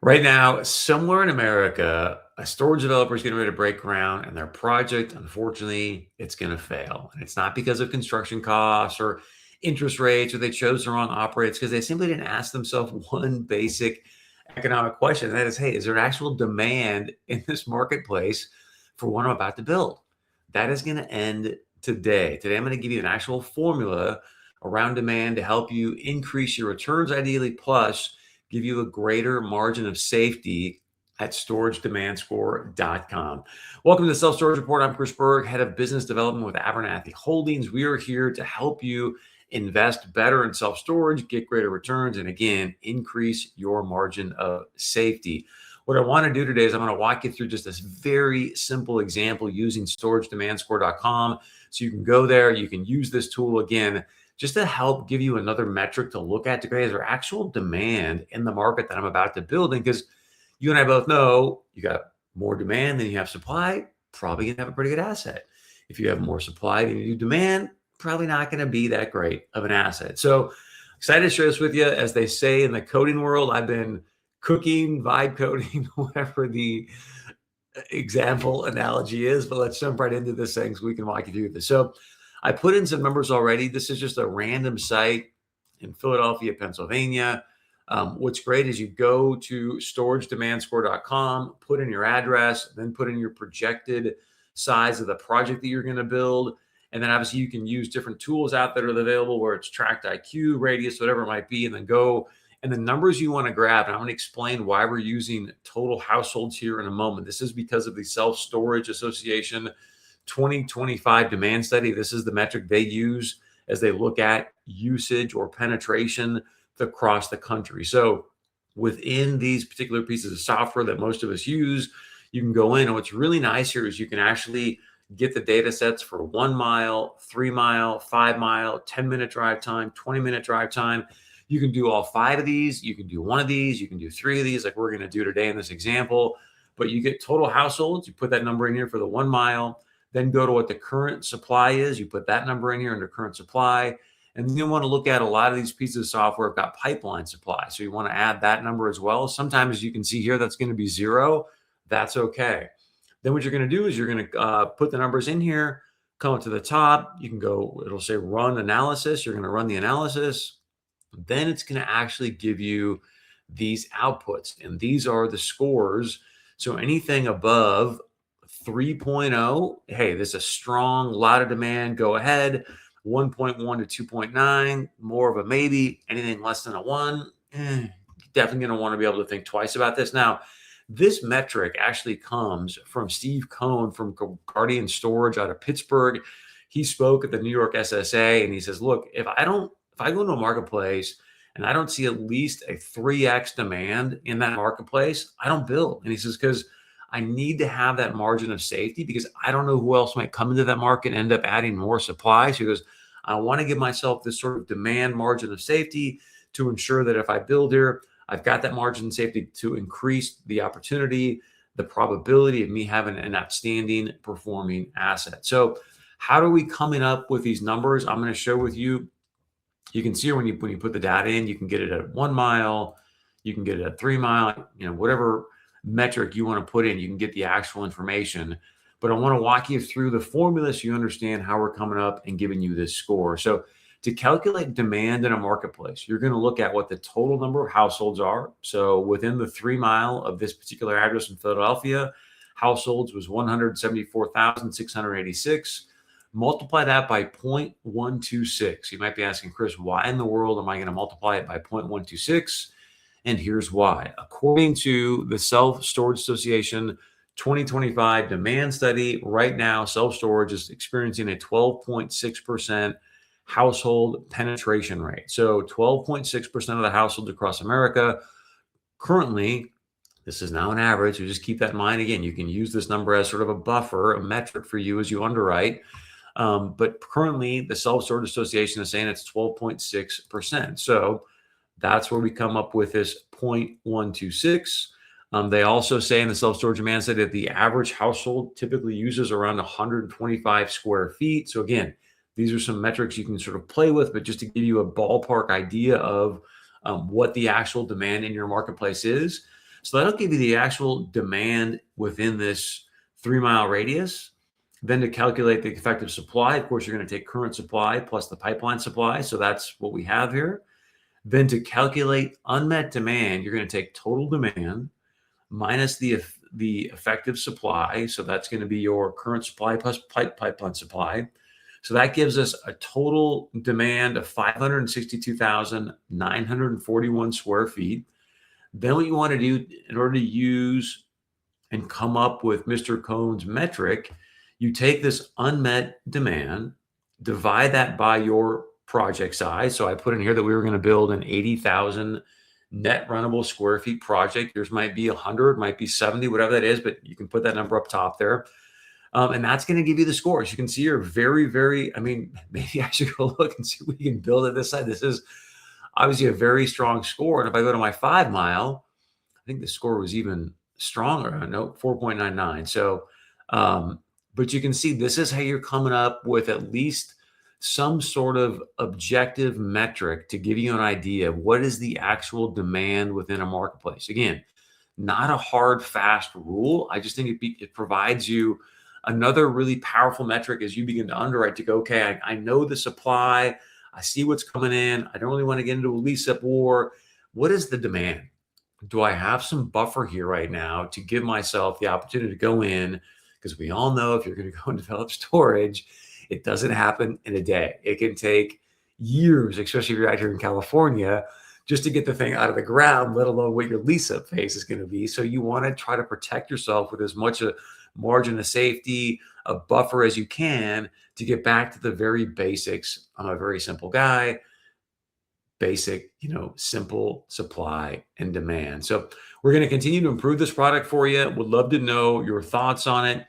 Right now, somewhere in America, a storage developer is getting ready to break ground, and their project, unfortunately, it's going to fail. And it's not because of construction costs or interest rates, or they chose the wrong operator. It's because they simply didn't ask themselves one basic economic question. And that is, hey, is there an actual demand in this marketplace for what I'm about to build? That is going to end today. Today, I'm going to give you an actual formula around demand to help you increase your returns, ideally, plus give you a greater margin of safety at storagedemandscore.com. Welcome to the Self Storage Report. I'm Chris Berg, head of business development with Abernathy Holdings. We are here to help you invest better in self storage, get greater returns, and again, increase your margin of safety. What I want to do today is I'm going to walk you through just this very simple example using storagedemandscore.com. So you can go there, you can use this tool again just to help give you another metric to look at to create their actual demand in the market that I'm about to build in. Because you and I both know you got more demand than you have supply, probably gonna have a pretty good asset. If you have more supply than you do demand, probably not gonna be that great of an asset. So excited to share this with you. As they say in the coding world, I've been cooking, vibe coding, whatever the example analogy is, but let's jump right into this thing so we can walk you through this. So I put in some numbers already. This is just a random site in Philadelphia, Pennsylvania. What's great is you go to storagedemandscore.com, put in your address, then put in your projected size of the project that you're going to build. And then obviously you can use different tools out that are available, where it's tracked IQ, radius, whatever it might be, and then go. And the numbers you want to grab, and I'm going to explain why we're using total households here in a moment. This is because of the Self Storage Association 2025 demand study. This is the metric they use as they look at usage or penetration across the country. So within these particular pieces of software that most of us use, you can go in, and what's really nice here is you can actually get the data sets for 1 mile, 3 mile, 5 mile, 10-minute drive time, 20-minute drive time. You can do all 5 of these. You can do 1 of these. You can do 3 of these like we're going to do today in this example. But you get total households. You put that number in here for the 1 mile. Then go to what the current supply is. You put that number in here under current supply. And then you want to look at a lot of these pieces of software have got pipeline supply. So you want to add that number as well. Sometimes you can see here that's going to be 0. That's okay. Then what you're going to do is you're going to put the numbers in here, come up to the top. You can go, it'll say run analysis. You're going to run the analysis. Then it's going to actually give you these outputs. And these are the scores. So anything above 3.0, hey, there's a strong lot of demand, go ahead. 1.1 to 2.9, more of a maybe. Anything less than a 1, definitely going to want to be able to think twice about this. Now, this metric actually comes from Steve Cohn from Guardian Storage out of Pittsburgh. He spoke at the New York SSA, and he says, look, if I go into a marketplace and I don't see at least a 3x demand in that marketplace, I don't build. And he says, because I need to have that margin of safety, because I don't know who else might come into that market and end up adding more supply. So he goes, I want to give myself this sort of demand margin of safety to ensure that if I build here, I've got that margin of safety to increase the opportunity, the probability of me having an outstanding performing asset. So how are we coming up with these numbers? I'm going to share with you. You can see when you put the data in, you can get it at 1 mile, you can get it at 3 mile, whatever metric you want to put in, you can get the actual information. But I want to walk you through the formula so you understand how we're coming up and giving you this score. So to calculate demand in a marketplace, you're going to look at what the total number of households are. So within the 3 mile of this particular address in Philadelphia, households was 174,686. Multiply that by 0.126. You might be asking, Chris, why in the world am I going to multiply it by 0.126? And here's why. According to the Self Storage Association 2025 demand study, right now, self-storage is experiencing a 12.6% household penetration rate. So 12.6% of the households across America currently, this is now an average, so just keep that in mind. Again, you can use this number as sort of a buffer, a metric for you as you underwrite. But currently, the Self Storage Association is saying it's 12.6%. So that's where we come up with this 0.126. They also say in the self-storage demand study that the average household typically uses around 125 square feet. So again, these are some metrics you can sort of play with, but just to give you a ballpark idea of what the actual demand in your marketplace is. So that'll give you the actual demand within this 3-mile radius. Then to calculate the effective supply, of course, you're going to take current supply plus the pipeline supply. So that's what we have here. Then to calculate unmet demand, you're going to take total demand minus the effective supply. So that's going to be your current supply plus pipeline supply. So that gives us a total demand of 562,941 square feet. Then what you want to do in order to use and come up with Mr. Cohn's metric, you take this unmet demand, divide that by your project size. So I put in here that we were going to build an 80,000 net runnable square feet project. Yours might be 100, might be 70, whatever that is, but you can put that number up top there. And that's going to give you the scores. You can see you're very, very, I mean, maybe I should go look and see if we can build it this side. This is obviously a very strong score. And if I go to my 5-mile, I think the score was even stronger. No, 4.99. So, but you can see this is how you're coming up with at least some sort of objective metric to give you an idea of what is the actual demand within a marketplace. Again, not a hard, fast rule. I just think it provides you another really powerful metric as you begin to underwrite to go, okay, I know the supply. I see what's coming in. I don't really want to get into a lease-up war. What is the demand? Do I have some buffer here right now to give myself the opportunity to go in? Because we all know if you're going to go and develop storage, it doesn't happen in a day. It can take years, especially if you're out here in California, just to get the thing out of the ground, let alone what your lease-up phase is going to be. So you want to try to protect yourself with as much a margin of safety, a buffer as you can to get back to the very basics. I'm a very simple guy. Basic, simple supply and demand. So we're going to continue to improve this product for you. Would love to know your thoughts on it.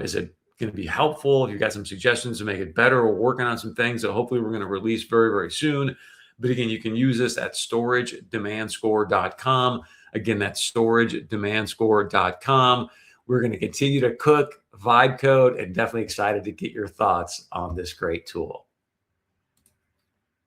Is it going to be helpful? If you've got some suggestions to make it better, we're working on some things that hopefully we're going to release very, very soon. But again, you can use this at storagedemandscore.com. Again, that's storagedemandscore.com. We're going to continue to cook, vibe code, and definitely excited to get your thoughts on this great tool.